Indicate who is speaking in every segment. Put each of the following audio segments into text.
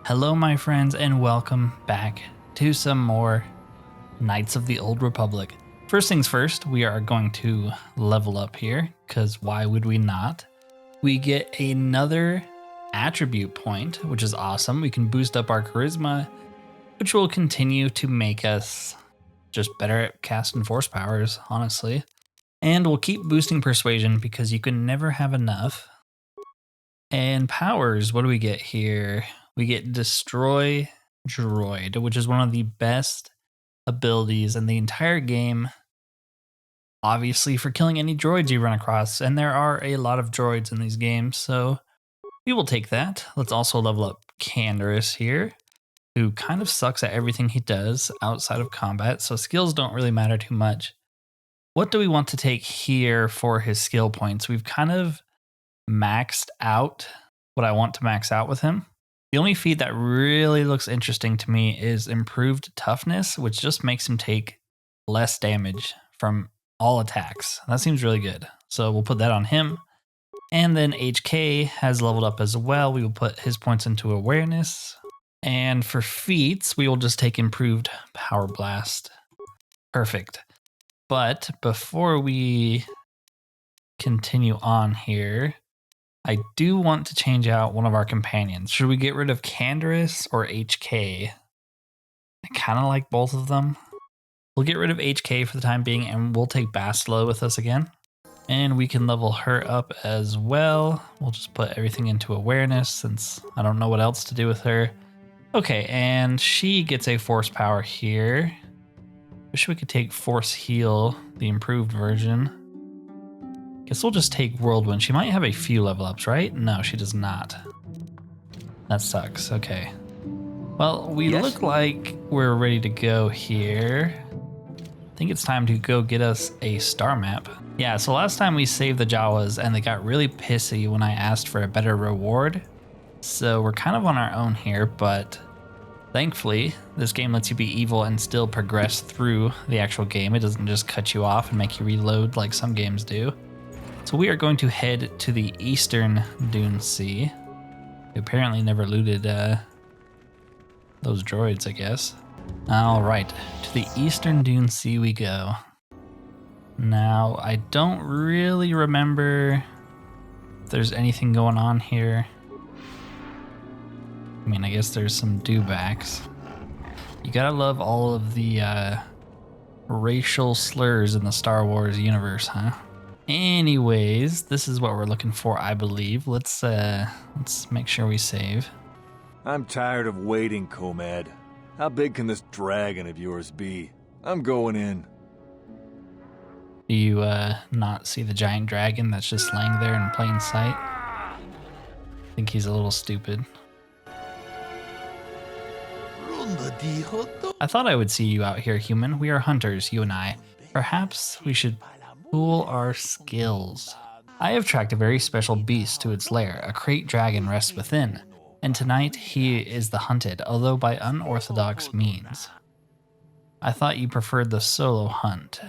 Speaker 1: Hello, my friends, and welcome back to some more Knights of the Old Republic. First things first, we are going to level up here, because why would we not? We get another attribute point, which is awesome. We can boost up our charisma, which will continue to make us just better at casting force powers, honestly. And we'll keep boosting persuasion because you can never have enough. And powers, what do we get here? We get Destroy Droid, which is one of the best abilities in the entire game. Obviously, for killing any droids you run across, and there are a lot of droids in these games, so we will take that. Let's also level up Canderous here, who kind of sucks at everything he does outside of combat, so skills don't really matter too much. What do we want to take here for his skill points? We've kind of maxed out what I want to max out with him. The only feat that really looks interesting to me is improved toughness, which just makes him take less damage from all attacks. That seems really good. So we'll put that on him. And then HK has leveled up as well. We will put his points into awareness. And for feats, we will just take improved power blast. Perfect. But before we continue on here, I do want to change out one of our companions. Should we get rid of Canderous or HK? I kind of like both of them. We'll get rid of HK for the time being, and we'll take Bastila with us again. And we can level her up as well. We'll just put everything into awareness since I don't know what else to do with her. Okay, and she gets a force power here. Wish we could take Force Heal, the improved version. Guess we'll just take Whirlwind. She might have a few level ups, right? No, she does not. That sucks. Okay. Well, we look like we're ready to go here. I think it's time to go get us a star map. Yeah, so last time we saved the Jawas and they got really pissy when I asked for a better reward. So we're kind of on our own here, but thankfully, this game lets you be evil and still progress through the actual game. It doesn't just cut you off and make you reload like some games do. So we are going to head to the Eastern Dune Sea. We apparently never looted those droids, I guess. All right, to the Eastern Dune Sea we go. Now, I don't really remember if there's anything going on here. I mean, I guess there's some dewbacks. You gotta love all of the racial slurs in the Star Wars universe, huh? Anyways, this is what we're looking for, I believe. Let's make sure we save.
Speaker 2: I'm tired of waiting, Comad. How big can this dragon of yours be? I'm going in.
Speaker 1: Do you not see the giant dragon that's just laying there in plain sight? I think he's a little stupid. I thought I would see you out here, human. We are hunters, you and I. Perhaps we should pool our skills. I have tracked a very special beast to its lair. A Krayt Dragon rests within, and tonight he is the hunted, although by unorthodox means. I thought you preferred the solo hunt.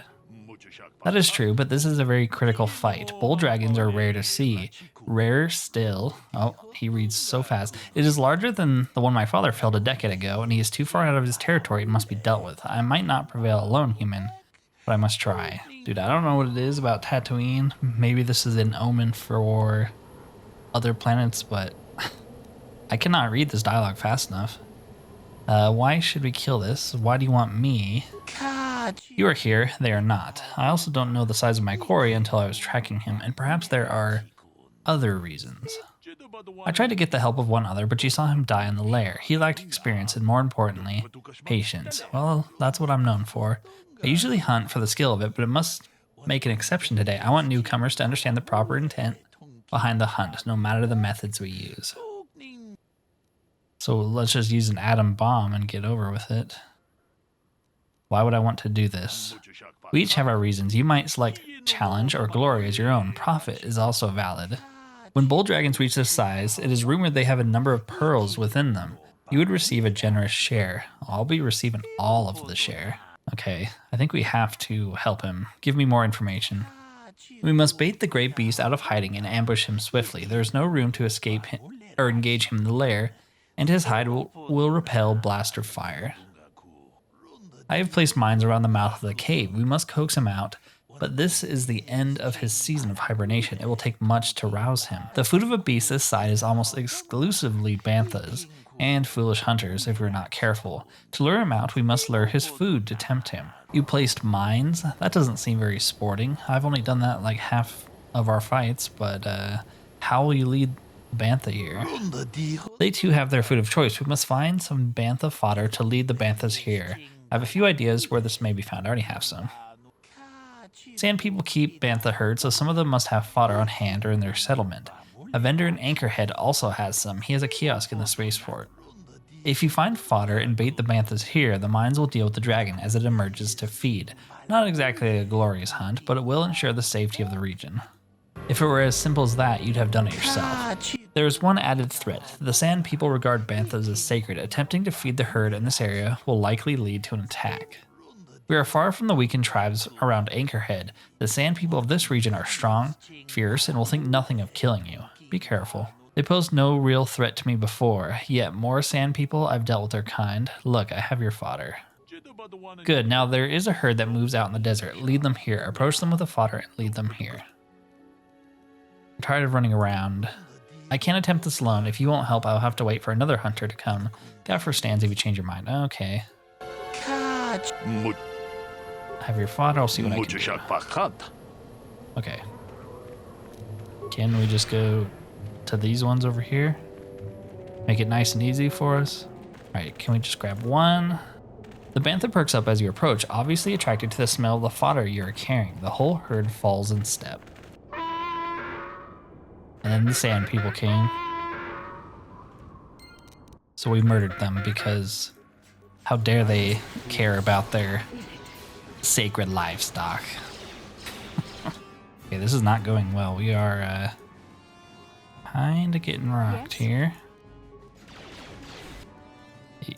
Speaker 1: That is true, but this is a very critical fight. Bull dragons are rare to see. Rarer still. Oh, he reads so fast. It is larger than the one my father felled a decade ago, and he is too far out of his territory and must be dealt with. I might not prevail alone, human, but I must try. Dude, I don't know what it is about Tatooine. Maybe this is an omen for other planets, but I cannot read this dialogue fast enough. Why should we kill this? Why do you want me? You are here, they are not. I also don't know the size of my quarry until I was tracking him, and perhaps there are other reasons. I tried to get the help of one other, but you saw him die in the lair. He lacked experience and, more importantly, patience. Well, that's what I'm known for. I usually hunt for the skill of it, but it must make an exception today. I want newcomers to understand the proper intent behind the hunt, no matter the methods we use. So let's just use an atom bomb and get over with it. Why would I want to do this? We each have our reasons. You might select challenge or glory as your own. Profit is also valid. When bull dragons reach this size, it is rumored they have a number of pearls within them. You would receive a generous share. I'll be receiving all of the share. Okay, I think we have to help him. Give me more information. We must bait the great beast out of hiding and ambush him swiftly. There is no room to escape him or engage him in the lair. and his hide will repel blaster fire. I have placed mines around the mouth of the cave. We must coax him out, but this is the end of his season of hibernation. It will take much to rouse him. The food of a beast this size is almost exclusively banthas and foolish hunters if we're not careful. To lure him out, we must lure his food to tempt him. You placed mines? That doesn't seem very sporting. I've only done that like half of our fights, but how will you lead bantha here? They too have their food of choice. We must find some bantha fodder to lead the banthas here. I have a few ideas where this may be found. I already have some. Sand people keep bantha herds, so some of them must have fodder on hand or in their settlement. A vendor in Anchorhead also has some. He has a kiosk in the spaceport. If you find fodder and bait the banthas here, the mines will deal with the dragon as it emerges to feed. Not exactly a glorious hunt, but it will ensure the safety of the region. If it were as simple as that, you'd have done it yourself. There is one added threat. The sand people regard banthas as sacred. Attempting to feed the herd in this area will likely lead to an attack. We are far from the weakened tribes around Anchorhead. The sand people of this region are strong, fierce, and will think nothing of killing you. Be careful. They posed no real threat to me before, yet more sand people I've dealt with their kind. Look, I have your fodder. Good, now there is a herd that moves out in the desert. Lead them here. Approach them with the fodder and lead them here. I'm tired of running around. I can't attempt this alone. If you won't help, I'll have to wait for another hunter to come. The offer stands if you change your mind. Okay. Have your fodder, I'll see what I can do. Okay. Can we just go to these ones over here? Make it nice and easy for us. Alright, can we just grab one? The bantha perks up as you approach, obviously attracted to the smell of the fodder you are carrying. The whole herd falls in step. And then the sand people came. So we murdered them because how dare they care about their sacred livestock. Okay, this is not going well. We are kinda getting rocked here.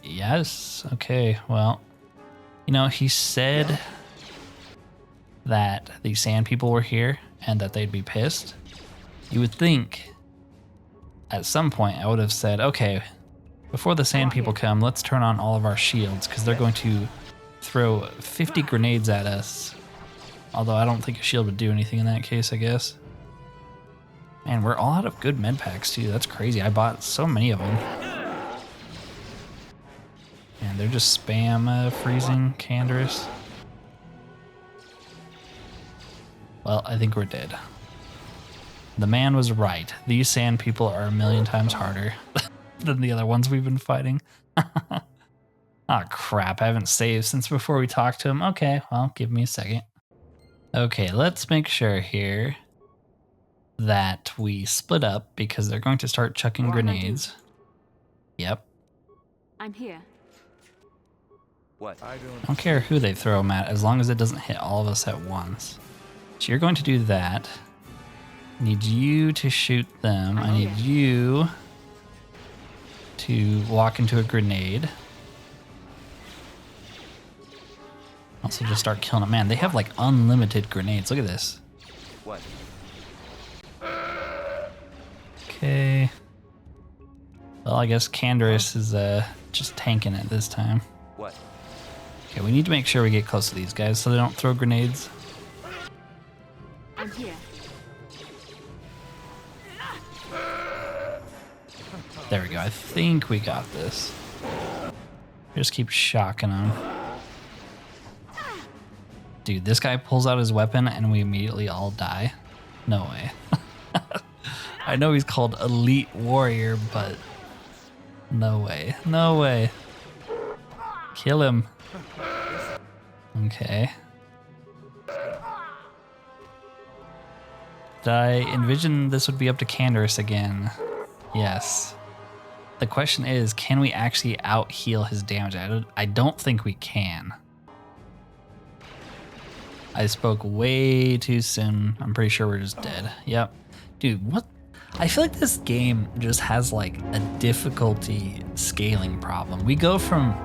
Speaker 1: Yes, okay, well, you know, he said that the sand people were here and that they'd be pissed. You would think at some point I would have said, okay, before the sand people come, let's turn on all of our shields because they're going to throw 50 grenades at us. Although I don't think a shield would do anything in that case, I guess. Man, we're all out of good med packs too. That's crazy. I bought so many of them. And they're just spam freezing Canderous. Well, I think we're dead. The man was right. These sand people are a million times harder than the other ones we've been fighting. Oh crap, I haven't saved since before we talked to him. Okay, well, give me a second. Okay, let's make sure here that we split up because they're going to start chucking grenades. Yep.
Speaker 3: I'm here.
Speaker 2: What?
Speaker 1: I don't care who they throw them at as long as it doesn't hit all of us at once. So you're going to do that. I need you to shoot them. I need you to walk into a grenade. Also just start killing them. Man, they have like unlimited grenades. Look at this.
Speaker 2: What?
Speaker 1: Okay. Well, I guess Canderous is just tanking it this time.
Speaker 2: What?
Speaker 1: Okay, we need to make sure we get close to these guys so they don't throw grenades.
Speaker 3: I'm here.
Speaker 1: There we go. I think we got this. Just keep shocking them. Dude, this guy pulls out his weapon and we immediately all die. No way. I know he's called Elite Warrior, but no way. No way. Kill him. Okay. Did I envision this would be up to Canderous again? Yes. The question is, can we actually out-heal his damage? I don't think we can. I spoke way too soon. I'm pretty sure we're just dead. Yep. Dude, what? I feel like this game just has like a difficulty scaling problem. We go from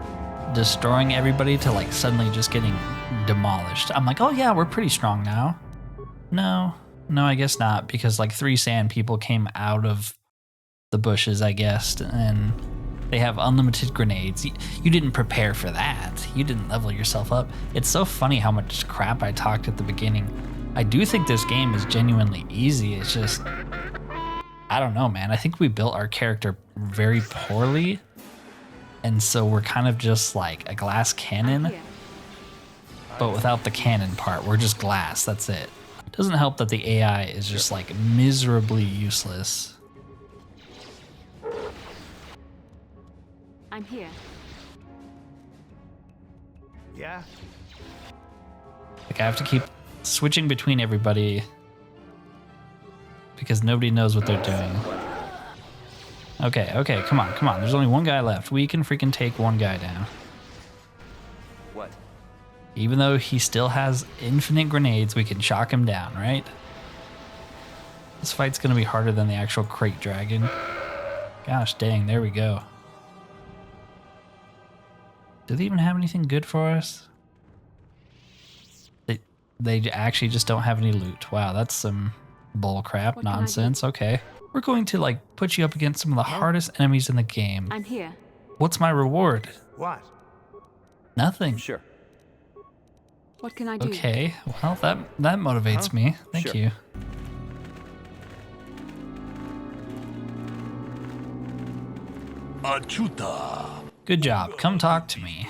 Speaker 1: destroying everybody to like suddenly just getting demolished. I'm like, oh yeah, we're pretty strong now. No, I guess not, because like 3 sand people came out of the bushes, I guess, and They have unlimited grenades. You didn't prepare for that. You didn't level yourself up. It's so funny how much crap I talked at the beginning. I do think this game is genuinely easy. It's just, I don't know, man. I think we built our character very poorly. And so we're kind of just like a glass cannon, but without the cannon part. We're just glass, that's it. Doesn't help that the AI is just like miserably useless.
Speaker 3: I'm here.
Speaker 4: Yeah?
Speaker 1: Like I have to keep switching between everybody because nobody knows what they're doing. Okay, come on. There's only one guy left. We can freaking take one guy down.
Speaker 4: What?
Speaker 1: Even though he still has infinite grenades, we can shock him down, right? This fight's gonna be harder than the actual Krayt Dragon. Gosh dang, there we go. Do they even have anything good for us? They actually just don't have any loot. Wow, that's some bull crap nonsense. Okay. We're going to like put you up against some of the hardest enemies in the game.
Speaker 3: I'm here.
Speaker 1: What's my reward?
Speaker 4: What?
Speaker 1: Nothing.
Speaker 4: Sure.
Speaker 3: What can I do?
Speaker 1: Okay, well that motivates me. Thank
Speaker 4: Sure.
Speaker 1: you. Good job. Come talk to me.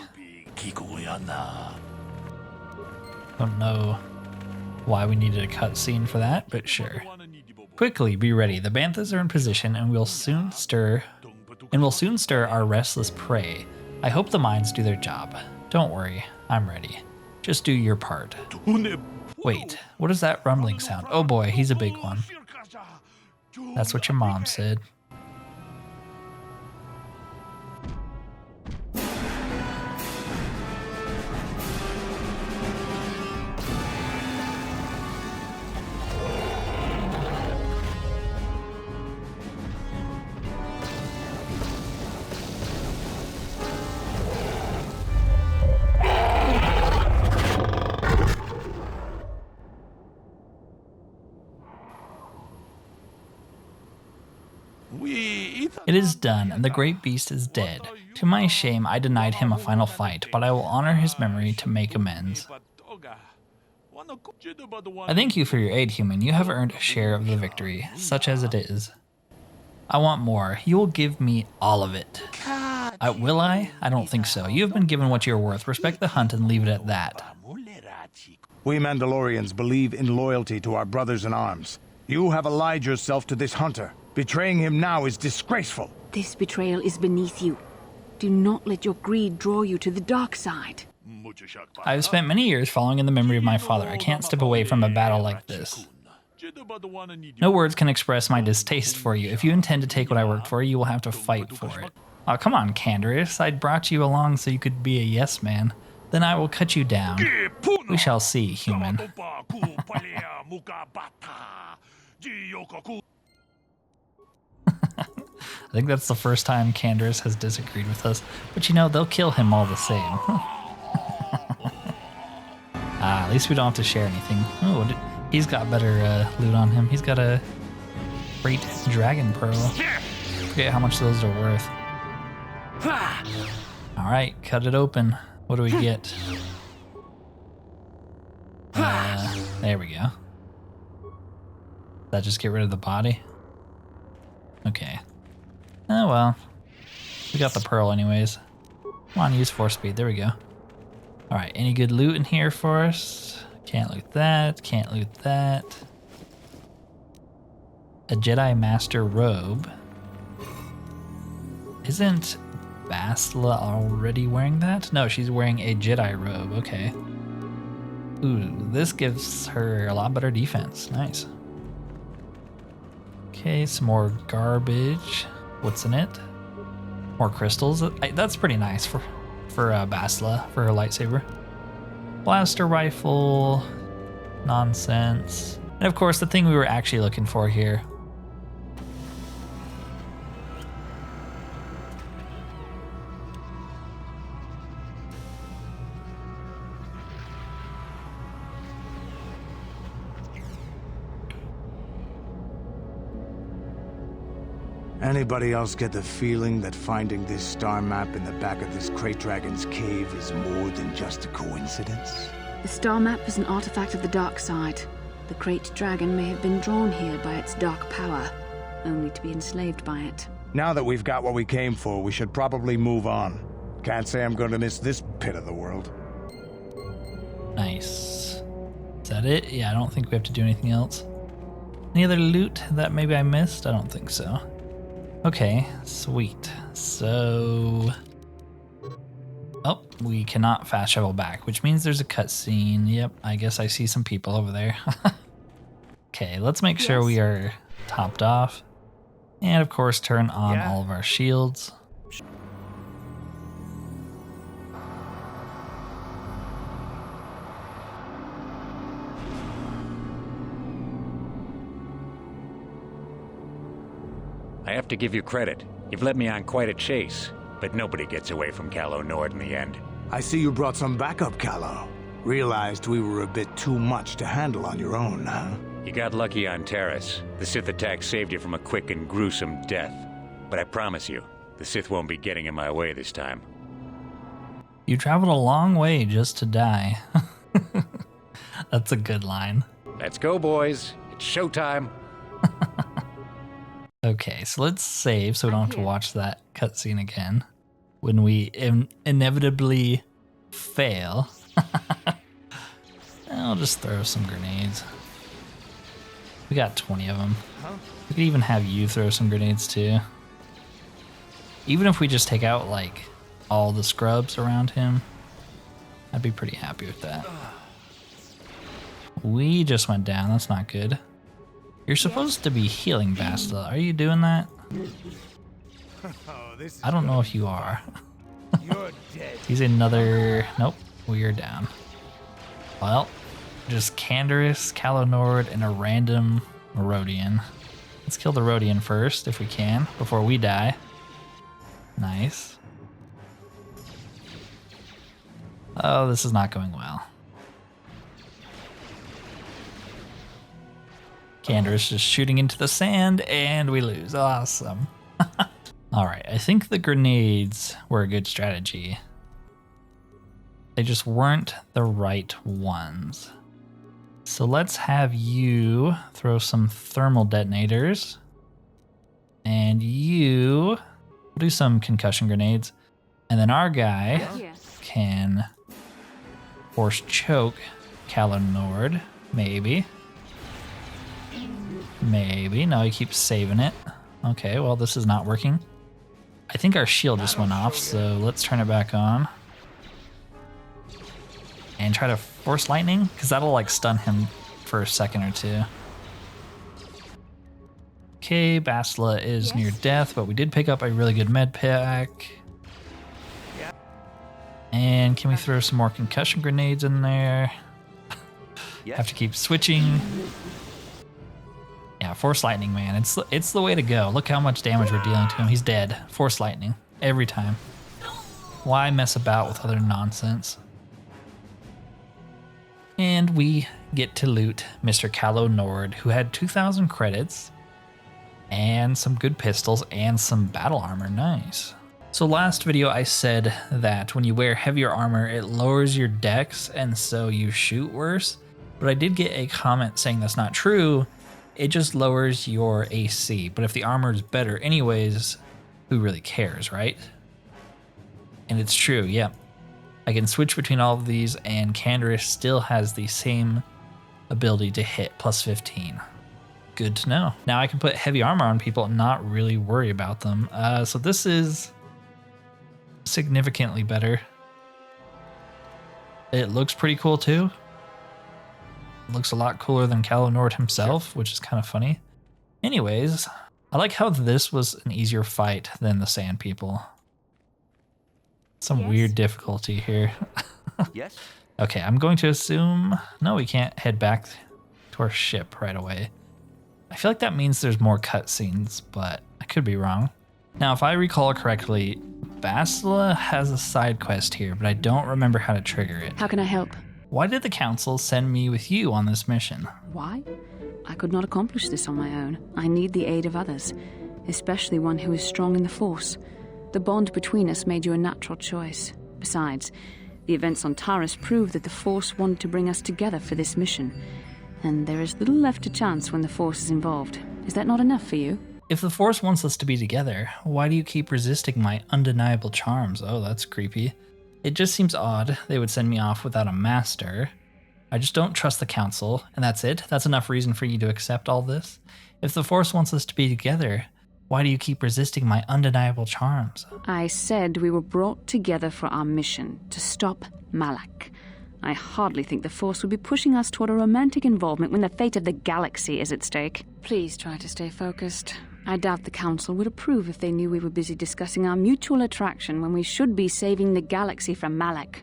Speaker 1: Don't know why we needed a cutscene for that, but sure. Quickly, be ready. The banthas are in position, and we'll soon stir our restless prey. I hope the mines do their job. Don't worry, I'm ready. Just do your part. Wait, what is that rumbling sound? Oh boy, he's a big one. That's what your mom said. It is done, and the great beast is dead. To my shame, I denied him a final fight, but I will honor his memory to make amends. I thank you for your aid, human. You have earned a share of the victory, such as it is. I want more. You will give me all of it. Will I? I don't think so. You have been given what you're worth. Respect the hunt and leave it at that.
Speaker 5: We Mandalorians believe in loyalty to our brothers in arms. You have allied yourself to this hunter. Betraying him now is disgraceful.
Speaker 3: This betrayal is beneath you. Do not let your greed draw you to the dark side.
Speaker 1: I have spent many years following in the memory of my father. I can't step away from a battle like this. No words can express my distaste for you. If you intend to take what I worked for, you will have to fight for it. Oh, come on, Canderous. I brought you along so you could be a yes man. Then I will cut you down. We shall see, human. I think that's the first time Canderous has disagreed with us. But you know, they'll kill him all the same. At least we don't have to share anything. Oh, he's got better loot on him. He's got a Krayt Dragon Pearl. Forget how much those are worth. Alright, cut it open. What do we get? There we go. Does that just get rid of the body? Okay. Oh well. We got the pearl anyways. Come on, use 4 speed. There we go. Alright, any good loot in here for us? Can't loot that. Can't loot that. A Jedi Master robe. Isn't Bastila already wearing that? No, she's wearing a Jedi robe. Okay. Ooh, this gives her a lot better defense. Nice. Okay, some more garbage. What's in it? More crystals. That's pretty nice for Bastila, for her lightsaber. Blaster rifle. Nonsense. And of course, the thing we were actually looking for here.
Speaker 5: Anybody else get the feeling that finding this star map in the back of this Krayt Dragon's cave is more than just a coincidence?
Speaker 3: The star map is an artifact of the dark side. The Krayt Dragon may have been drawn here by its dark power, only to be enslaved by it.
Speaker 5: Now that we've got what we came for, we should probably move on. Can't say I'm going to miss this pit of the world.
Speaker 1: Nice. Is that it? Yeah, I don't think we have to do anything else. Any other loot that maybe I missed? I don't think so. Okay, sweet. So... Oh, we cannot fast travel back, which means there's a cutscene. Yep, I guess I see some people over there. Okay, let's make sure we are topped off. And of course, turn on all of our shields.
Speaker 6: I have to give you credit. You've led me on quite a chase, but nobody gets away from Calo Nord in the end.
Speaker 5: I see you brought some backup, Calo. Realized we were a bit too much to handle on your own, huh?
Speaker 6: You got lucky on Terrace. The Sith attack saved you from a quick and gruesome death. But I promise you, the Sith won't be getting in my way this time.
Speaker 1: You traveled a long way just to die. That's a good line.
Speaker 6: Let's go, boys. It's showtime.
Speaker 1: Okay, so let's save so we don't have to watch that cutscene again when we inevitably fail. I'll just throw some grenades. We got 20 of them. We could even have you throw some grenades too. Even if we just take out like all the scrubs around him, I'd be pretty happy with that. We just went down, that's not good. You're supposed to be healing Bastila. Are you doing that? I don't know if you are. He's another... Nope, we're down. Well, just Canderous, Calo Nord, and a random Rodian. Let's kill the Rodian first, if we can, before we die. Nice. Oh, this is not going well. Canderous just shooting into the sand, and we lose. Awesome. Alright, I think the grenades were a good strategy. They just weren't the right ones. So let's have you throw some thermal detonators. And you do some concussion grenades. And then our guy can force choke Calo Nord, maybe. Maybe. No, he keeps saving it. Okay, well, this is not working. I think our shield just went off, so let's turn it back on. And try to force lightning, because that'll like stun him for a second or two. Okay, Bastila is near death, but we did pick up a really good med pack. And can we throw some more concussion grenades in there? Have to keep switching. Yeah, Force Lightning, man. It's the way to go. Look how much damage we're dealing to him. He's dead. Force Lightning. Every time. Why mess about with other nonsense? And we get to loot Mr. Calo Nord, who had 2,000 credits and some good pistols and some battle armor. Nice. So last video I said that when you wear heavier armor, it lowers your dex and so you shoot worse. But I did get a comment saying that's not true. It just lowers your AC. But if the armor is better anyways, who really cares, right? And it's true, yeah. I can switch between all of these, and Canderous still has the same ability to hit, plus 15. Good to know. Now I can put heavy armor on people and not really worry about them. So this is significantly better. It looks pretty cool too. It looks a lot cooler than Calo Nord himself, which is kind of funny. Anyways, I like how this was an easier fight than the Sand People. Some weird difficulty here.
Speaker 4: Yes?
Speaker 1: Okay, I'm going to assume... No, we can't head back to our ship right away. I feel like that means there's more cutscenes, but I could be wrong. Now, if I recall correctly, Bastila has a side quest here, but I don't remember how to trigger it.
Speaker 3: How can I help?
Speaker 1: Why did the council send me with you on this mission?
Speaker 3: Why? I could not accomplish this on my own. I need the aid of others. especially one who is strong in the Force. The bond between us made you a natural choice. Besides, the events on Taris prove that the Force wanted to bring us together for this mission, and there is little left to chance when the Force is involved. Is that not enough for you?
Speaker 1: If the Force wants us to be together, why do you keep resisting my undeniable charms? Oh, that's creepy. It just seems odd they would send me off without a master. I just don't trust the Council, and that's it? That's enough reason for you to accept all this? If the Force wants us to be together, why do you keep resisting my undeniable charms?
Speaker 3: I said we were brought together for our mission, to stop Malak. I hardly think the Force would be pushing us toward a romantic involvement when the fate of the galaxy is at stake. Please try to stay focused. I doubt the Council would approve if they knew we were busy discussing our mutual attraction when we should be saving the galaxy from Malak.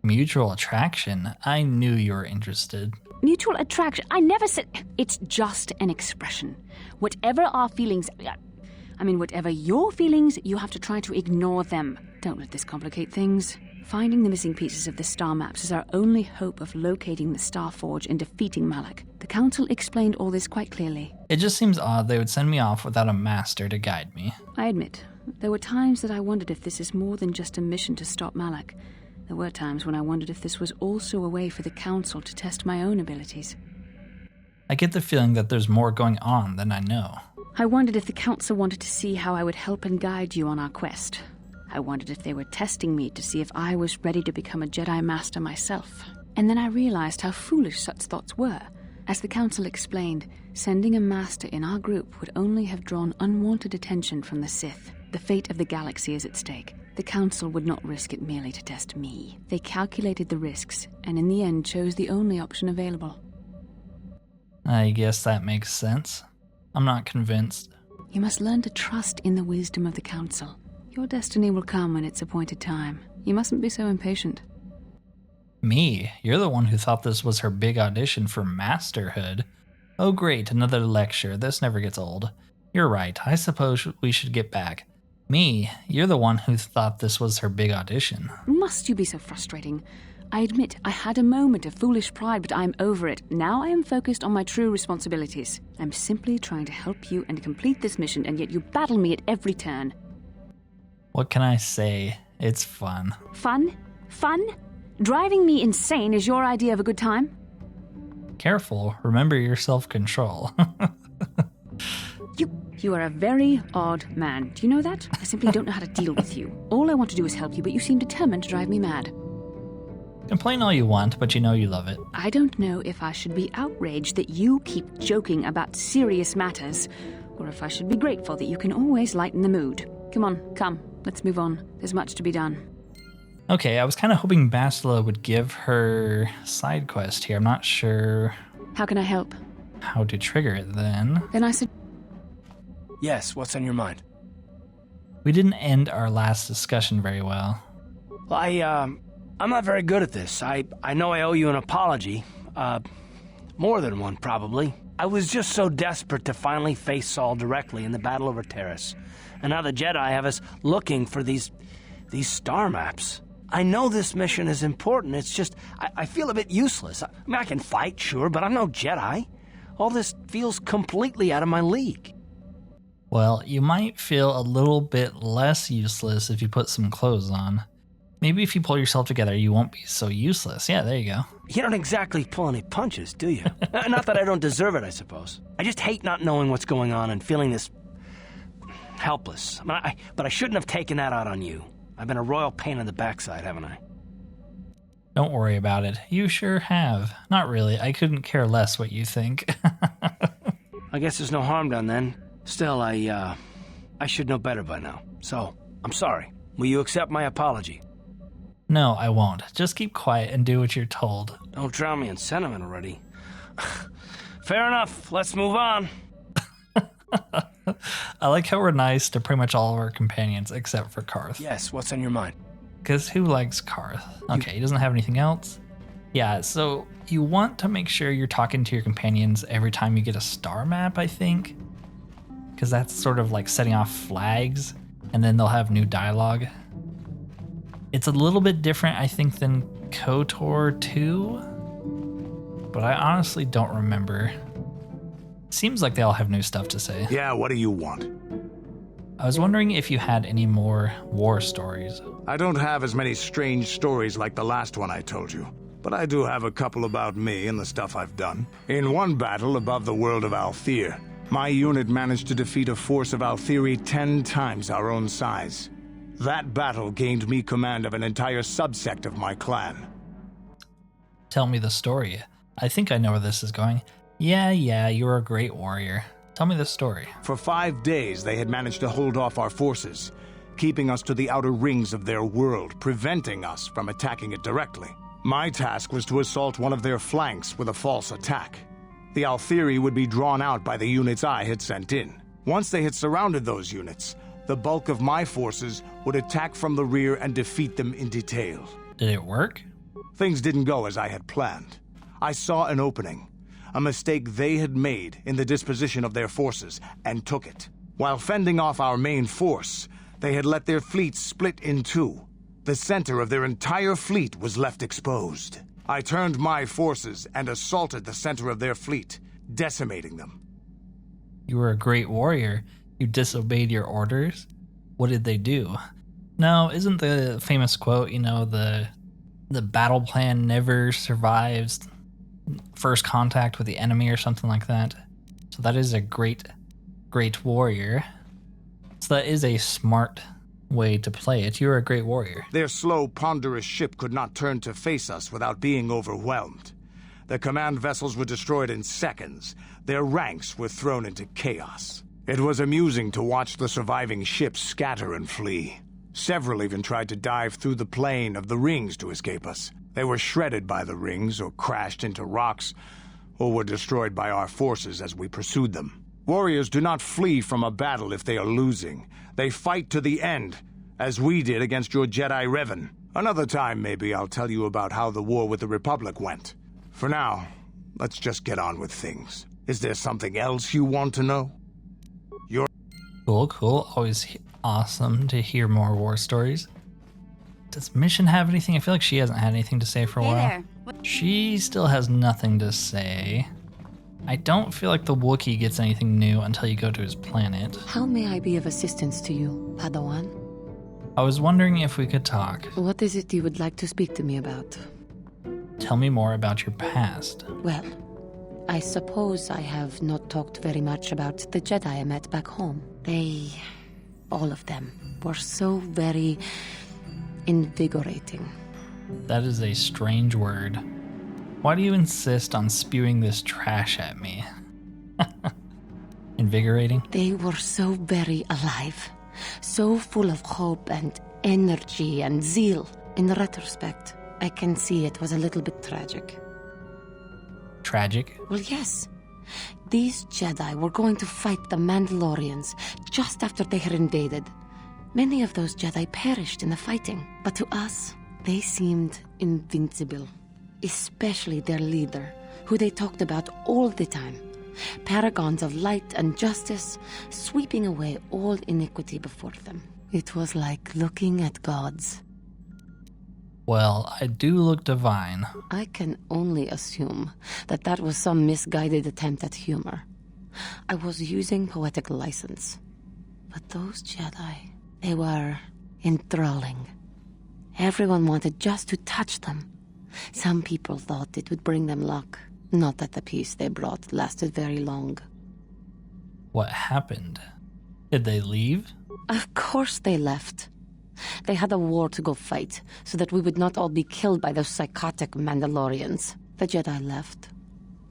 Speaker 1: Mutual attraction? I knew you were interested.
Speaker 3: Mutual attraction? I never said... It's just an expression. Whatever our feelings... whatever your feelings, you have to try to ignore them. Don't let this complicate things. Finding the missing pieces of the star maps is our only hope of locating the Star Forge and defeating Malak. The Council explained all this quite clearly.
Speaker 1: It just seems odd they would send me off without a master to guide me.
Speaker 3: I admit, there were times that I wondered if this is more than just a mission to stop Malak. There were times when I wondered if this was also a way for the Council to test my own abilities.
Speaker 1: I get the feeling that there's more going on than I know.
Speaker 3: I wondered if the Council wanted to see how I would help and guide you on our quest. I wondered if they were testing me to see if I was ready to become a Jedi Master myself. And then I realized how foolish such thoughts were. As the Council explained, sending a Master in our group would only have drawn unwanted attention from the Sith. The fate of the galaxy is at stake. The Council would not risk it merely to test me. They calculated the risks, and in the end chose the only option available.
Speaker 1: I guess that makes sense. I'm not convinced.
Speaker 3: You must learn to trust in the wisdom of the Council. Your destiny will come when its appointed time. You mustn't be so impatient.
Speaker 1: Me? You're the one who thought this was her big audition for masterhood. Oh great, another lecture. This never gets old. You're right, I suppose we should get back. Me? You're the one who thought this was her big audition.
Speaker 3: Must you be so frustrating? I admit I had a moment of foolish pride, but I'm over it. Now I am focused on my true responsibilities. I'm simply trying to help you and complete this mission, and yet you battle me at every turn.
Speaker 1: What can I say? It's fun.
Speaker 3: Fun? Fun? Driving me insane is your idea of a good time?
Speaker 1: Careful, remember your self-control.
Speaker 3: You are a very odd man. Do you know that? I simply don't know how to deal with you. All I want to do is help you, but you seem determined to drive me mad.
Speaker 1: Complain all you want, but you know you love it.
Speaker 3: I don't know if I should be outraged that you keep joking about serious matters, or if I should be grateful that you can always lighten the mood. Come, let's move on. There's much to be done.
Speaker 1: Okay, I was kind of hoping Bastila would give her side quest here. I'm not sure
Speaker 3: How can I help?
Speaker 1: how to trigger it then.
Speaker 3: Then I said...
Speaker 7: Yes, what's on your mind?
Speaker 1: We didn't end our last discussion very well.
Speaker 7: Well, I'm not very good at this. I know I owe you an apology. More than one, probably. I was just so desperate to finally face Saul directly in the battle over Taris. And now the Jedi have us looking for these star maps. I know this mission is important, it's just, I feel a bit useless. I can fight, sure, but I'm no Jedi. All this feels completely out of my league.
Speaker 1: Well, you might feel a little bit less useless if you put some clothes on. Maybe if you pull yourself together, you won't be so useless. Yeah, there you go.
Speaker 7: You don't exactly pull any punches, do you? Not that I don't deserve it, I suppose. I just hate not knowing what's going on and feeling this helpless. But I shouldn't have taken that out on you. I've been a royal pain in the backside, haven't I?
Speaker 1: Don't worry about it. You sure have. Not really. I couldn't care less what you think.
Speaker 7: I guess there's no harm done then. Still, I should know better by now. So, I'm sorry. Will you accept my apology?
Speaker 1: No, I won't. Just keep quiet and do what you're told.
Speaker 7: Don't drown me in sentiment already. Fair enough. Let's move on.
Speaker 1: I like how we're nice to pretty much all of our companions except for Carth.
Speaker 7: Yes, what's on your mind?
Speaker 1: Because who likes Carth? Okay, he doesn't have anything else. Yeah, so you want to make sure you're talking to your companions every time you get a star map, I think. Because that's sort of like setting off flags, and then they'll have new dialogue. It's a little bit different, I think, than KOTOR 2, but I honestly don't remember. Seems like they all have new stuff to say.
Speaker 5: Yeah, what do you want?
Speaker 1: I was wondering if you had any more war stories.
Speaker 5: I don't have as many strange stories like the last one I told you, but I do have a couple about me and the stuff I've done. In one battle above the world of Althir, my unit managed to defeat a force of Althiri 10 times our own size. That battle gained me command of an entire subsect of my clan.
Speaker 1: Tell me the story. I think I know where this is going. Yeah, you're a great warrior. Tell me the story.
Speaker 5: For 5 days, they had managed to hold off our forces, keeping us to the outer rings of their world, preventing us from attacking it directly. My task was to assault one of their flanks with a false attack. The Althiri would be drawn out by the units I had sent in. Once they had surrounded those units, the bulk of my forces would attack from the rear and defeat them in detail.
Speaker 1: Did it work?
Speaker 5: Things didn't go as I had planned. I saw an opening, a mistake they had made in the disposition of their forces, and took it. While fending off our main force, they had let their fleet split in two. The center of their entire fleet was left exposed. I turned my forces and assaulted the center of their fleet, decimating them.
Speaker 1: You were a great warrior. You disobeyed your orders? What did they do? No, isn't the famous quote, the battle plan never survives first contact with the enemy or something like that? So that is a great warrior. So that is a smart way to play it. You're a great warrior.
Speaker 5: Their slow, ponderous ship could not turn to face us without being overwhelmed. The command vessels were destroyed in seconds. Their ranks were thrown into chaos. It was amusing to watch the surviving ships scatter and flee. Several even tried to dive through the plane of the rings to escape us. They were shredded by the rings, or crashed into rocks, or were destroyed by our forces as we pursued them. Warriors do not flee from a battle if they are losing. They fight to the end, as we did against your Jedi Revan. Another time, maybe, I'll tell you about how the war with the Republic went. For now, let's just get on with things. Is there something else you want to know?
Speaker 1: Cool. Always awesome to hear more war stories. Does Mission have anything? I feel like she hasn't had anything to say for a while. She still has nothing to say. I don't feel like the Wookiee gets anything new until you go to his planet.
Speaker 8: How may I be of assistance to you, Padawan?
Speaker 1: I was wondering if we could talk.
Speaker 8: What is it you would like to speak to me about?
Speaker 1: Tell me more about your past.
Speaker 8: Well, I suppose I have not talked very much about the Jedi I met back home. They, all of them, were so very invigorating.
Speaker 1: That is a strange word. Why do you insist on spewing this trash at me? Invigorating?
Speaker 8: They were so very alive, so full of hope and energy and zeal. In retrospect, I can see it was a little bit tragic.
Speaker 1: Tragic?
Speaker 8: Well, yes. These Jedi were going to fight the Mandalorians just after they had invaded. Many of those Jedi perished in the fighting, but to us, they seemed invincible. Especially their leader, who they talked about all the time. Paragons of light and justice, sweeping away all iniquity before them. It was like looking at gods.
Speaker 1: Well, I do look divine.
Speaker 8: I can only assume that that was some misguided attempt at humor. I was using poetic license. But those Jedi, they were enthralling. Everyone wanted just to touch them. Some people thought it would bring them luck. Not that the peace they brought lasted very long.
Speaker 1: What happened? Did they leave?
Speaker 8: Of course they left. They had a war to go fight, so that we would not all be killed by those psychotic Mandalorians. The Jedi left.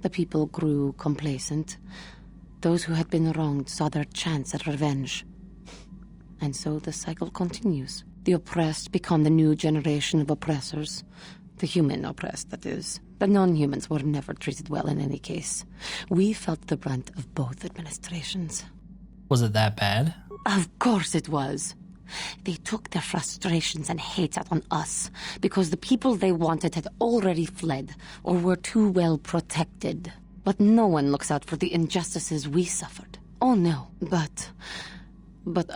Speaker 8: The people grew complacent. Those who had been wronged saw their chance at revenge. And so the cycle continues. The oppressed become the new generation of oppressors. The human oppressed, that is. The non-humans were never treated well in any case. We felt the brunt of both administrations.
Speaker 1: Was it that bad?
Speaker 8: Of course it was. They took their frustrations and hate out on us because the people they wanted had already fled or were too well protected. But no one looks out for the injustices we suffered. Oh no, but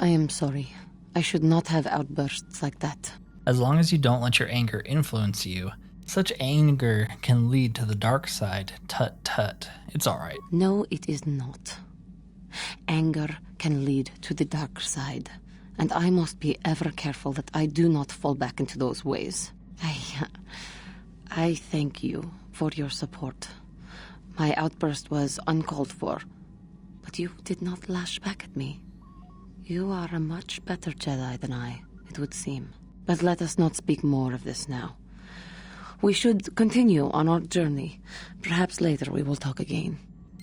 Speaker 8: I am sorry. I should not have outbursts like that.
Speaker 1: As long as you don't let your anger influence you, Such anger can lead to the dark side. Tut tut. It's alright.
Speaker 8: No, it is not. Anger can lead to the dark side, and I must be ever careful that I do not fall back into those ways. I thank you for your support. My outburst was uncalled for, but you did not lash back at me. You are a much better Jedi than I, it would seem. But let us not speak more of this now. We should continue on our journey. Perhaps later we will talk again.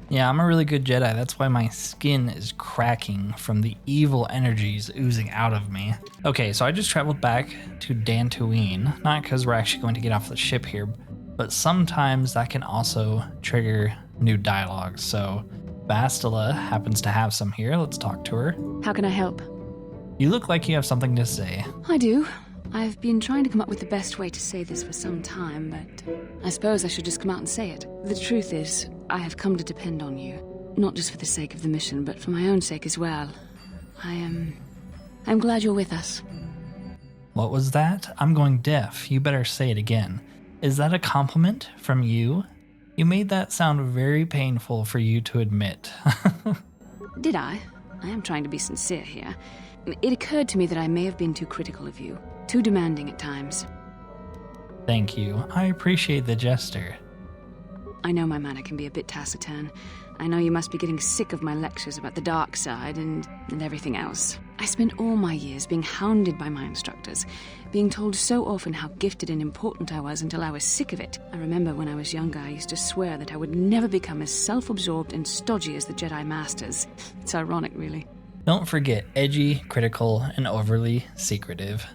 Speaker 1: Yeah, I'm a really good Jedi. That's why my skin is cracking from the evil energies oozing out of me. Okay, so I just traveled back to Dantooine. Not because we're actually going to get off the ship here, but sometimes that can also trigger new dialogue. So Bastila happens to have some here. Let's talk to her.
Speaker 3: How can I help?
Speaker 1: You look like you have something to say.
Speaker 3: I do. I've been trying to come up with the best way to say this for some time, but I suppose I should just come out and say it. The truth is, I have come to depend on you. Not just for the sake of the mission, but for my own sake as well. I'm glad you're with us.
Speaker 1: What was that? I'm going deaf. You better say it again. Is that a compliment from you? You made that sound very painful for you to admit.
Speaker 3: Did I? I am trying to be sincere here. It occurred to me that I may have been too critical of you. Too demanding at times.
Speaker 1: Thank you. I appreciate the gesture.
Speaker 3: I know my manner can be a bit taciturn. I know you must be getting sick of my lectures about the dark side and everything else. I spent all my years being hounded by my instructors, being told so often how gifted and important I was until I was sick of it. I remember when I was younger, I used to swear that I would never become as self-absorbed and stodgy as the Jedi Masters. It's ironic, really.
Speaker 1: Don't forget edgy, critical, and overly secretive.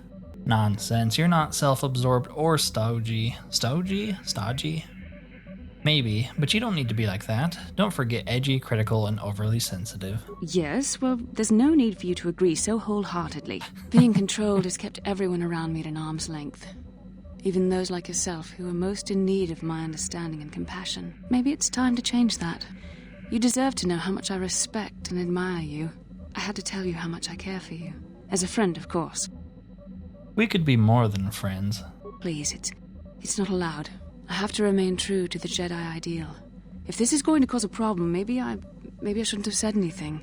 Speaker 1: Nonsense. You're not self-absorbed or stodgy. Stodgy? Maybe, but you don't need to be like that. Don't forget edgy, critical, and overly sensitive.
Speaker 3: Yes, well, there's no need for you to agree so wholeheartedly. Being controlled has kept everyone around me at an arm's length. Even those like yourself who are most in need of my understanding and compassion. Maybe it's time to change that. You deserve to know how much I respect and admire you. I had to tell you how much I care for you. As a friend, of course.
Speaker 1: We could be more than friends.
Speaker 3: Please, it's not allowed. I have to remain true to the Jedi ideal. If this is going to cause a problem, maybe I shouldn't have said anything.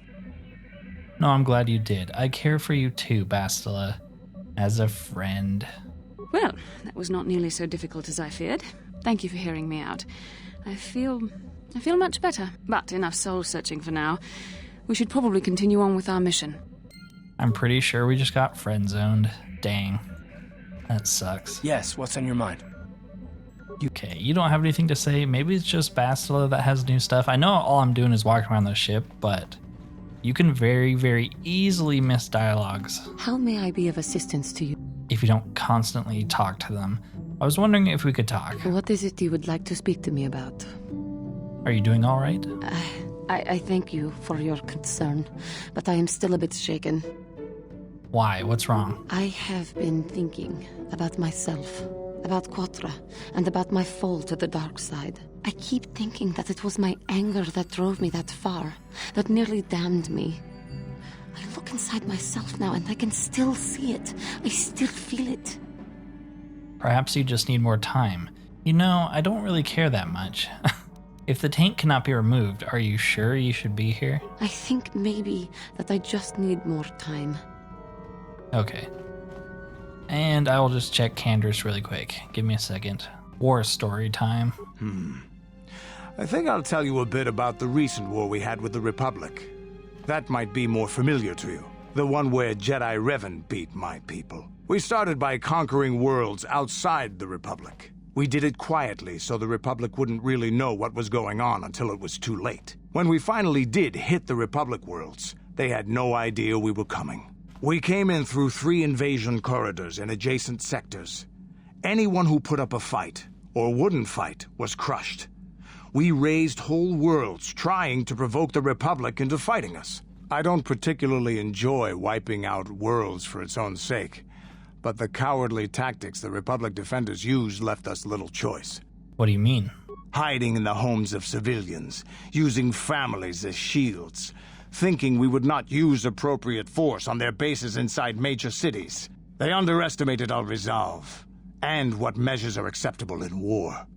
Speaker 1: No, I'm glad you did. I care for you too, Bastila. As a friend.
Speaker 3: Well, that was not nearly so difficult as I feared. Thank you for hearing me out. I feel much better. But enough soul-searching for now. We should probably continue on with our mission.
Speaker 1: I'm pretty sure we just got friend-zoned. Dang. That sucks.
Speaker 7: Yes, what's on your mind?
Speaker 1: Okay, you don't have anything to say? Maybe it's just Bastila that has new stuff. I know all I'm doing is walking around the ship, but you can very, very easily miss dialogues.
Speaker 8: How may I be of assistance to you?
Speaker 1: If you don't constantly talk to them. I was wondering if we could talk.
Speaker 8: What is it you would like to speak to me about?
Speaker 1: Are you doing all right?
Speaker 8: I thank you for your concern, but I am still a bit shaken.
Speaker 1: Why? What's wrong?
Speaker 8: I have been thinking about myself, about Quatra, and about my fall to the dark side. I keep thinking that it was my anger that drove me that far, that nearly damned me. I look inside myself now and I can still see it. I still feel it.
Speaker 1: Perhaps you just need more time. You know, I don't really care that much. If the taint cannot be removed, are you sure you should be here?
Speaker 8: I think maybe that I just need more time.
Speaker 1: Okay. And I will just check Canderous really quick. Give me a second. War story time.
Speaker 5: I think I'll tell you a bit about the recent war we had with the Republic. That might be more familiar to you. The one where Jedi Revan beat my people. We started by conquering worlds outside the Republic. We did it quietly so the Republic wouldn't really know what was going on until it was too late. When we finally did hit the Republic worlds, they had no idea we were coming. We came in through 3 invasion corridors in adjacent sectors. Anyone who put up a fight, or wouldn't fight, was crushed. We razed whole worlds trying to provoke the Republic into fighting us. I don't particularly enjoy wiping out worlds for its own sake, but the cowardly tactics the Republic defenders used left us little choice.
Speaker 1: What do you mean?
Speaker 5: Hiding in the homes of civilians, using families as shields, thinking we would not use appropriate force on their bases inside major cities. They underestimated our resolve, and what measures are acceptable in war.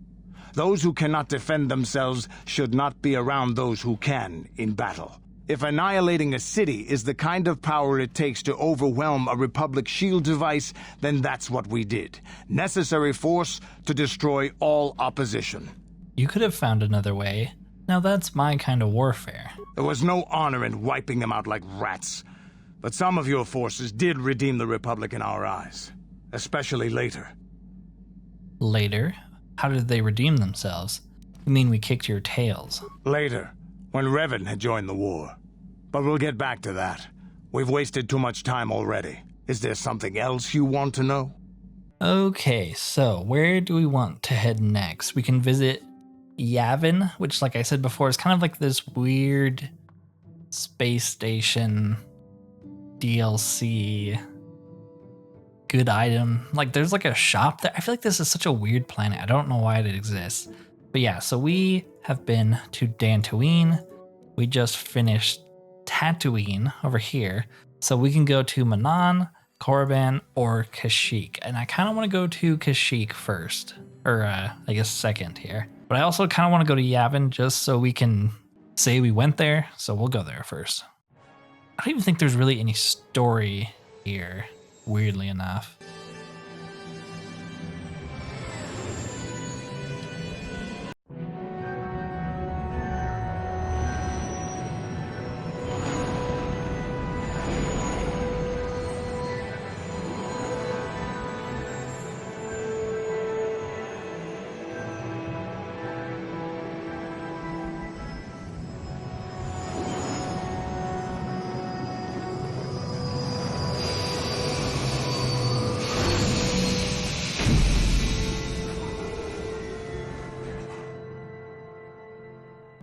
Speaker 5: Those who cannot defend themselves should not be around those who can in battle. If annihilating a city is the kind of power it takes to overwhelm a Republic shield device, then that's what we did. Necessary force to destroy all opposition.
Speaker 1: You could have found another way. Now that's my kind of warfare.
Speaker 5: There was no honor in wiping them out like rats. But some of your forces did redeem the Republic in our eyes. Especially later.
Speaker 1: Later? How did they redeem themselves? You mean we kicked your tails?
Speaker 5: Later, when Revan had joined the war. But we'll get back to that. We've wasted too much time already. Is there something else you want to know?
Speaker 1: Okay, so where do we want to head next? We can visit Yavin, which, like I said before, is kind of like this weird space station DLC good item. Like, there's like a shop there. I feel like this is such a weird planet. I don't know why it exists. But yeah, so we have been to Dantooine. We just finished Tatooine over here. So we can go to Manan, Korriban, or Kashyyyk. And I kind of want to go to Kashyyyk first. Or, I guess second here. But I also kind of want to go to Yavin just so we can say we went there. So we'll go there first. I don't even think there's really any story here, weirdly enough.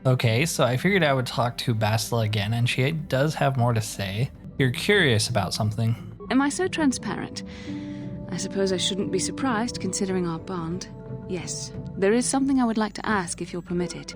Speaker 1: Okay, so I figured I would talk to Bastila again, and she does have more to say. You're curious about something.
Speaker 3: Am I so transparent? I suppose I shouldn't be surprised, considering our bond. Yes, there is something I would like to ask, if you'll permit it.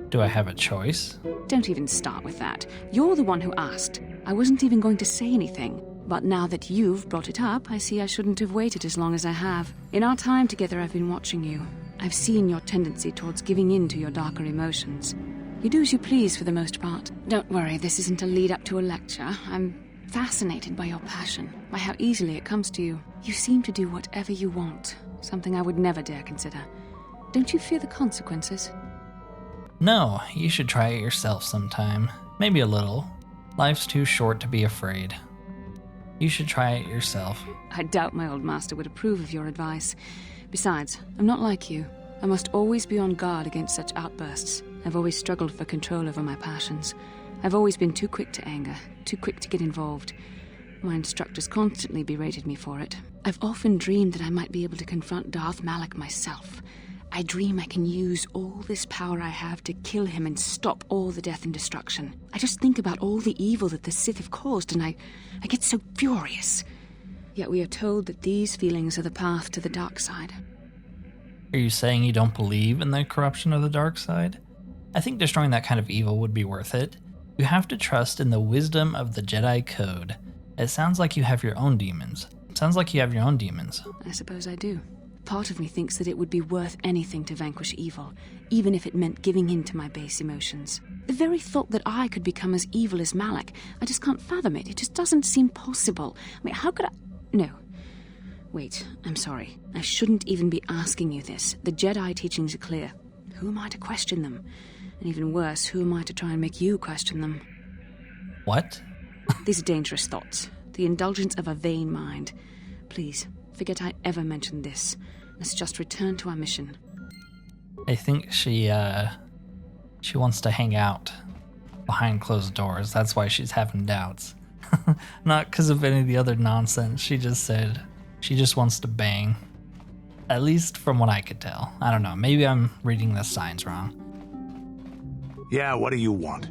Speaker 1: Do I have a choice?
Speaker 3: Don't even start with that. You're the one who asked. I wasn't even going to say anything. But now that you've brought it up, I see I shouldn't have waited as long as I have. In our time together, I've been watching you. I've seen your tendency towards giving in to your darker emotions. You do as you please for the most part. Don't worry, this isn't a lead up to a lecture. I'm fascinated by your passion, by how easily it comes to you. You seem to do whatever you want, something I would never dare consider. Don't you fear the consequences?
Speaker 1: No, you should try it yourself sometime. Maybe a little. Life's too short to be afraid. You should try it yourself.
Speaker 3: I doubt my old master would approve of your advice. Besides, I'm not like you. I must always be on guard against such outbursts. I've always struggled for control over my passions. I've always been too quick to anger, too quick to get involved. My instructors constantly berated me for it. I've often dreamed that I might be able to confront Darth Malak myself. I dream I can use all this power I have to kill him and stop all the death and destruction. I just think about all the evil that the Sith have caused, and I get so furious. Yet we are told that these feelings are the path to the dark side.
Speaker 1: Are you saying you don't believe in the corruption of the dark side? I think destroying that kind of evil would be worth it. You have to trust in the wisdom of the Jedi Code. It sounds like you have your own demons.
Speaker 3: I suppose I do. Part of me thinks that it would be worth anything to vanquish evil, even if it meant giving in to my base emotions. The very thought that I could become as evil as Malak, I just can't fathom it. It just doesn't seem possible. I mean, how could I... No. Wait, I'm sorry. I shouldn't even be asking you this. The Jedi teachings are clear. Who am I to question them? And even worse, who am I to try and make you question them?
Speaker 1: What?
Speaker 3: These are dangerous thoughts. The indulgence of a vain mind. Please, forget I ever mentioned this. Let's just return to our mission.
Speaker 1: I think she wants to hang out behind closed doors. That's why she's having doubts. Not because of any of the other nonsense. She just said she just wants to bang. At least from what I could tell. I don't know. Maybe I'm reading the signs wrong.
Speaker 5: Yeah, what do you want?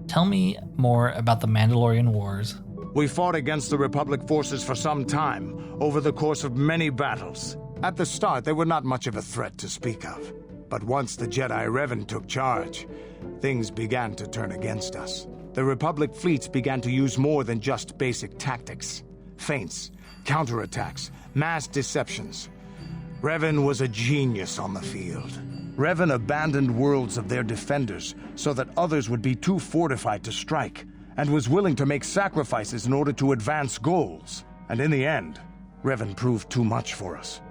Speaker 1: Tell me more about the Mandalorian Wars.
Speaker 5: We fought against the Republic forces for some time, over the course of many battles. At the start, they were not much of a threat to speak of. But once the Jedi Revan took charge, things began to turn against us. The Republic fleets began to use more than just basic tactics. Feints, counterattacks, mass deceptions. Revan was a genius on the field. Revan abandoned worlds of their defenders so that others would be too fortified to strike, and was willing to make sacrifices in order to advance goals. And in the end, Revan proved too much for us.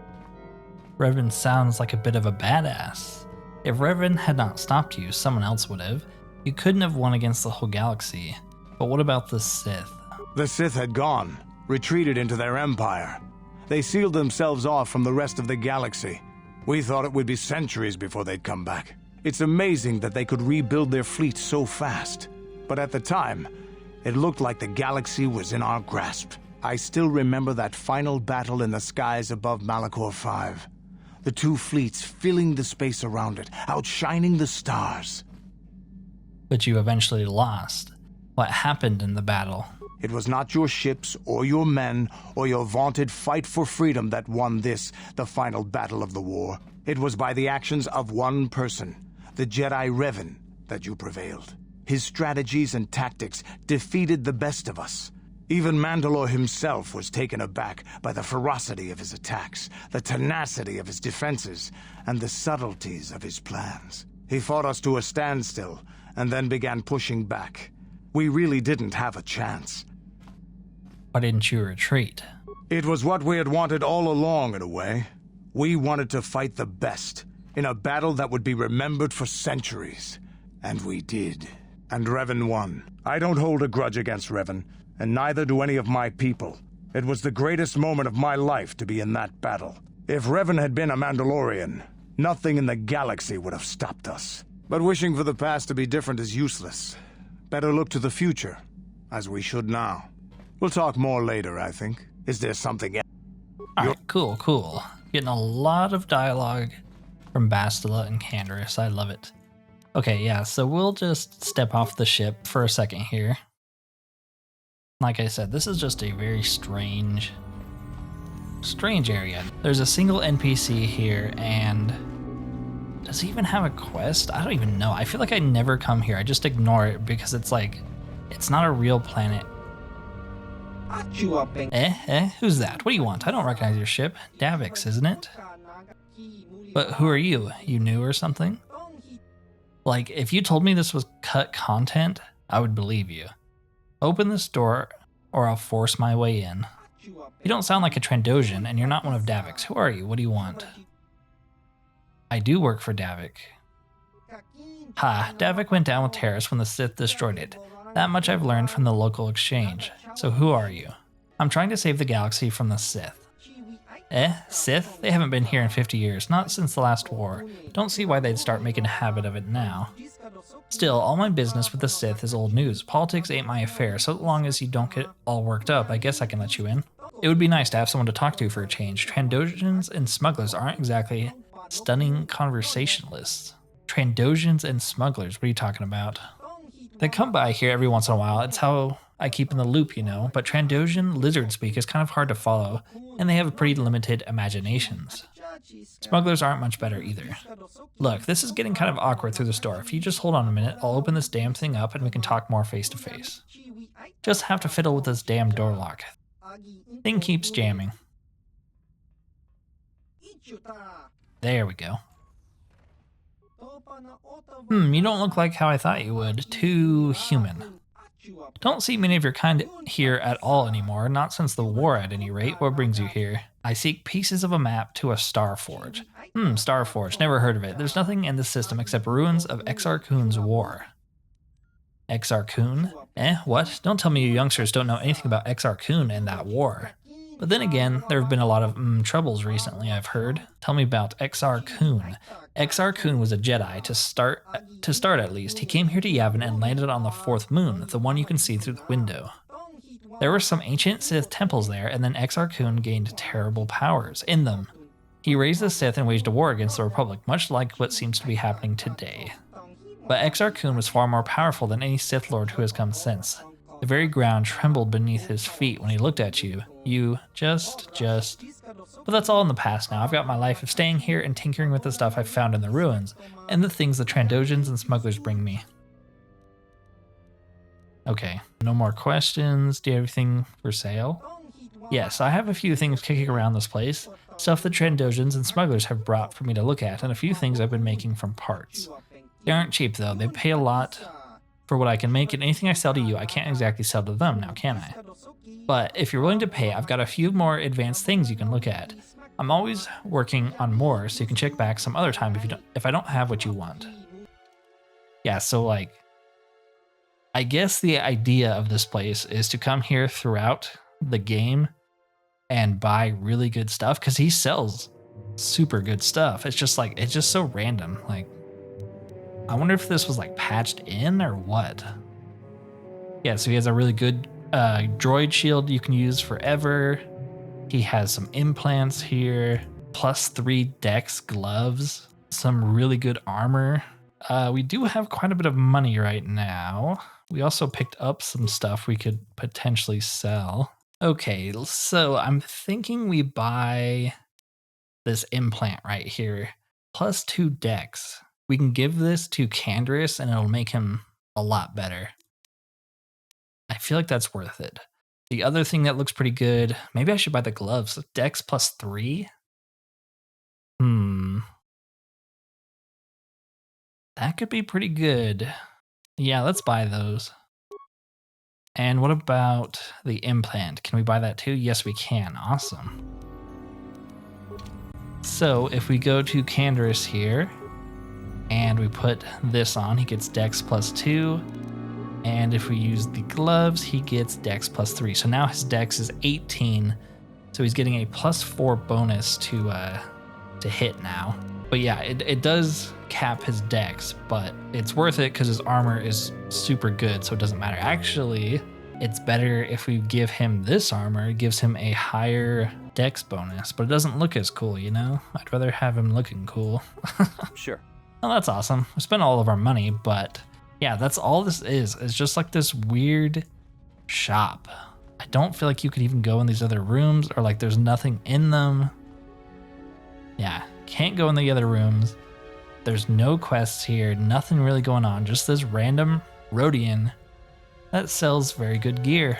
Speaker 1: Revan sounds like a bit of a badass. If Revan had not stopped you, someone else would have. You couldn't have won against the whole galaxy. But what about the Sith?
Speaker 5: The Sith had gone, retreated into their empire. They sealed themselves off from the rest of the galaxy. We thought it would be centuries before they'd come back. It's amazing that they could rebuild their fleet so fast. But at the time, it looked like the galaxy was in our grasp. I still remember that final battle in the skies above Malachor 5. The two fleets filling the space around it, outshining the stars.
Speaker 1: But you eventually lost. What happened in the battle?
Speaker 5: It was not your ships or your men or your vaunted fight for freedom that won this, the final battle of the war. It was by the actions of one person, the Jedi Revan, that you prevailed. His strategies and tactics defeated the best of us. Even Mandalore himself was taken aback by the ferocity of his attacks, the tenacity of his defenses, and the subtleties of his plans. He fought us to a standstill, and then began pushing back. We really didn't have a chance.
Speaker 1: Why didn't you retreat?
Speaker 5: It was what we had wanted all along, in a way. We wanted to fight the best, in a battle that would be remembered for centuries. And we did. And Revan won. I don't hold a grudge against Revan, and neither do any of my people. It was the greatest moment of my life to be in that battle. If Revan had been a Mandalorian, nothing in the galaxy would have stopped us. But wishing for the past to be different is useless. Better look to the future, as we should now. We'll talk more later, I think. Is there something else?
Speaker 1: Alright, cool. Getting a lot of dialogue from Bastila and Canderous. I love it. Okay, yeah, so we'll just step off the ship for a second here. Like I said, this is just a very strange area. There's a single NPC here, and does he even have a quest? I don't even know. I feel like I never come here. I just ignore it because it's like, it's not a real planet. Who's that? What do you want? I don't recognize your ship. Davix, isn't it? But who are you? You new or something? Like, if you told me this was cut content, I would believe you. Open this door, or I'll force my way in. You don't sound like a Trandoshan, and you're not one of Davix. Who are you? What do you want? I do work for Davik. Ha, Davik went down with Terrace when the Sith destroyed it. That much I've learned from the local exchange. So who are you? I'm trying to save the galaxy from the Sith. Sith? They haven't been here in 50 years, not since the last war. Don't see why they'd start making a habit of it now. Still, all my business with the Sith is old news. Politics ain't my affair, so long as you don't get all worked up, I guess I can let you in. It would be nice to have someone to talk to for a change. Trandoshans and smugglers aren't exactly stunning conversationalists. Trandoshans and smugglers, what are you talking about? They come by here every once in a while. It's how I keep in the loop, you know, but Trandoshan lizard speak is kind of hard to follow, and they have pretty limited imaginations. Smugglers aren't much better either. Look, this is getting kind of awkward through this door. If you just hold on a minute, I'll open this damn thing up and we can talk more face to face. Just have to fiddle with this damn door lock. Thing keeps jamming. There we go. You don't look like how I thought you would. Too human. Don't see many of your kind here at all anymore, not since the war at any rate. What brings you here? I seek pieces of a map to a Star Forge. Star Forge, never heard of it. There's nothing in the system except ruins of Exar Kun's war. Exar Kun? What? Don't tell me you youngsters don't know anything about Exar Kun and that war. But then again, there have been a lot of troubles recently, I've heard. Tell me about Exar Kun. Exar Kun was a Jedi, to start at least. He came here to Yavin and landed on the 4th moon, the one you can see through the window. There were some ancient Sith temples there, and then Exar Kun gained terrible powers in them. He raised the Sith and waged a war against the Republic, much like what seems to be happening today. But Exar Kun was far more powerful than any Sith Lord who has come since. The very ground trembled beneath his feet when he looked at you. You just... But that's all in the past now. I've got my life of staying here and tinkering with the stuff I've found in the ruins, and the things the Trandoshans and smugglers bring me. Okay, no more questions. Do you have anything for sale? Yes, I have a few things kicking around this place. Stuff that Trandosians and smugglers have brought for me to look at, and a few things I've been making from parts. They aren't cheap though, they pay a lot for what I can make, and anything I sell to you, I can't exactly sell to them now, can I? But if you're willing to pay, I've got a few more advanced things you can look at. I'm always working on more, so you can check back some other time if I don't have what you want. Yeah, so like, I guess the idea of this place is to come here throughout the game and buy really good stuff, because he sells super good stuff. It's just like, it's just so random. Like, I wonder if this was like patched in or what. Yeah, so he has a really good droid shield you can use forever. He has some implants here, +3 dex gloves, some really good armor. We do have quite a bit of money right now. We also picked up some stuff we could potentially sell. Okay, so I'm thinking we buy this implant right here, +2 dex. We can give this to Canderous and it'll make him a lot better. I feel like that's worth it. The other thing that looks pretty good, maybe I should buy the gloves. Dex +3? That could be pretty good. Yeah, let's buy those. And what about the implant? Can we buy that too? Yes, we can. Awesome. So if we go to Canderous here and we put this on, he gets Dex +2. And if we use the gloves, he gets Dex +3. So now his Dex is 18. So he's getting a +4 bonus to hit now. But yeah, it does cap his Dex, but it's worth it because his armor is super good, so it doesn't matter. Actually, it's better if we give him this armor. It gives him a higher Dex bonus, but it doesn't look as cool, you know? I'd rather have him looking cool.
Speaker 4: Sure.
Speaker 1: Well, that's awesome. We spent all of our money, but yeah, that's all this is. It's just like this weird shop. I don't feel like you could even go in these other rooms, or like there's nothing in them. Yeah, can't go in the other rooms. There's no quests here, nothing really going on, just this random Rodian that sells very good gear.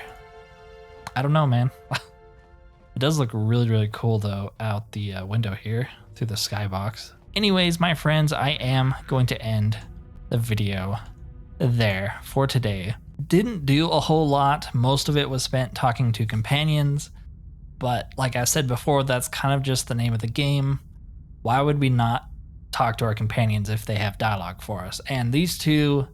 Speaker 1: I don't know, man. It does look really, really cool though out the window here through the skybox. Anyways, my friends, I am going to end the video there for today. Didn't do a whole lot. Most of it was spent talking to companions, but like I said before, that's kind of just the name of the game. Why would we not talk to our companions if they have dialogue for us? And these two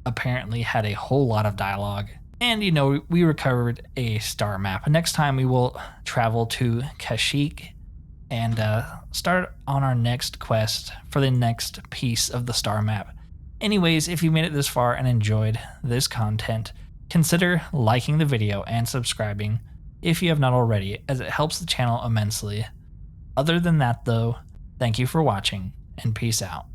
Speaker 1: apparently had a whole lot of dialogue. And you know, we recovered a star map. Next time we will travel to Kashyyyk and start on our next quest for the next piece of the star map. Anyways, if you made it this far and enjoyed this content, consider liking the video and subscribing if you have not already, as it helps the channel immensely. Other than that though, thank you for watching and peace out.